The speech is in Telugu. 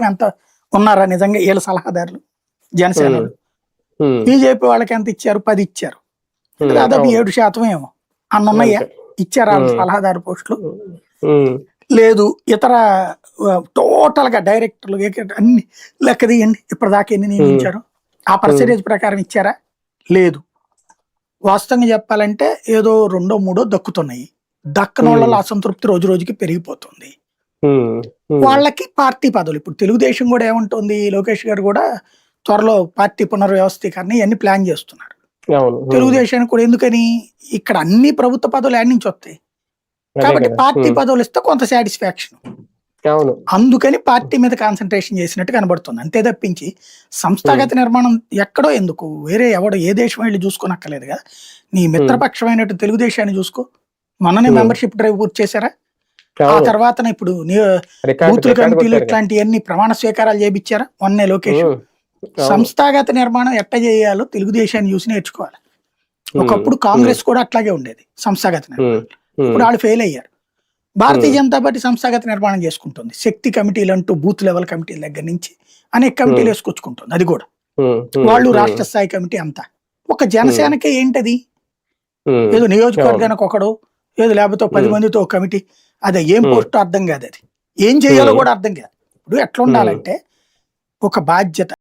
శాతం ఎంత ఉన్నారా నిజంగా వీళ్ళ సలహాదారులు జనసేనలు? ఉమ్, బీజేపీ వాళ్ళకి ఎంత ఇచ్చారు? 10 ఇచ్చారు. దాదాపు 7% ఏమో అన్నున్నాయా ఇచ్చారు వాళ్ళ సలహాదారు పోస్టులు. ఉమ్, లేదు ఇతర టోటల్ గా డైరెక్టర్లు అన్ని లెక్క తీయండి ఇప్పటిదాకా ఎన్ని నియమించారు, ఆ పర్సెంటేజ్ ప్రకారం ఇచ్చారా? లేదు. వాస్తవంగా చెప్పాలంటే ఏదో 2, 3 దక్కుతున్నాయి. దక్కనోళ్ళ అసంతృప్తి రోజు రోజుకి పెరిగిపోతుంది. వాళ్ళకి పార్టీ పదవులు ఇప్పుడు తెలుగుదేశం కూడా ఏమంటుంది, లోకేష్ గారు కూడా త్వరలో పార్టీ పునర్వ్యవస్థీకరణ ఇవన్నీ ప్లాన్ చేస్తున్నారు. తెలుగుదేశానికి కూడా ఎందుకని, ఇక్కడ అన్ని ప్రభుత్వ పదవులు యాడ్ నుంచి వస్తాయి కాబట్టి పార్టీ పదవులు ఇస్తే కొంత సాటిస్ఫాక్షన్, అందుకని పార్టీ మీద కాన్సన్ట్రేషన్ చేసినట్టు కనబడుతుంది. అంతే తప్పించి సంస్థాగత నిర్మాణం ఎక్కడో ఎందుకు, వేరే ఎవడో ఏ దేశం వెళ్ళి చూసుకోనక్కర్లేదు కదా. నీ మిత్రపక్షమైనట్టు తెలుగుదేశాన్ని చూసుకో, మొన్ననే మెంబర్షిప్ డ్రైవ్ పూర్తి చేశారా? ఆ తర్వాత ఇప్పుడు బూతుల కమిటీలు ఇట్లాంటివన్నీ ప్రమాణ స్వీకారాలు చేయించారా మొన్నే లోకేష్? సంస్థాగత నిర్మాణం ఎట్ట చేయాలో తెలుగుదేశాన్ని చూసి నేర్చుకోవాలి. ఒకప్పుడు కాంగ్రెస్ కూడా అట్లాగే ఉండేది సంస్థాగత నిర్మాణం, ఇప్పుడు వాళ్ళు ఫెయిల్ అయ్యారు. భారతీయ జనతా పార్టీ సంస్థాగత నిర్మాణం చేసుకుంటుంది, శక్తి కమిటీలు అంటూ బూత్ లెవెల్ కమిటీల దగ్గర నుంచి అనేక కమిటీలు వేసుకొచ్చుకుంటుంది. అది కూడా వాళ్ళు రాష్ట్ర స్థాయి కమిటీ అంతా. ఒక జనసేనకే ఏంటది, ఏదో నియోజకవర్గానికి ఒకడు, ఏదో లేకపోతే 10 మందితో కమిటీ, అదే ఏం పోస్టు అర్థం కాదు, అది ఏం చేయాలో కూడా అర్థం కాదు. ఇప్పుడు ఎట్లా ఉండాలంటే ఒక బాధ్యత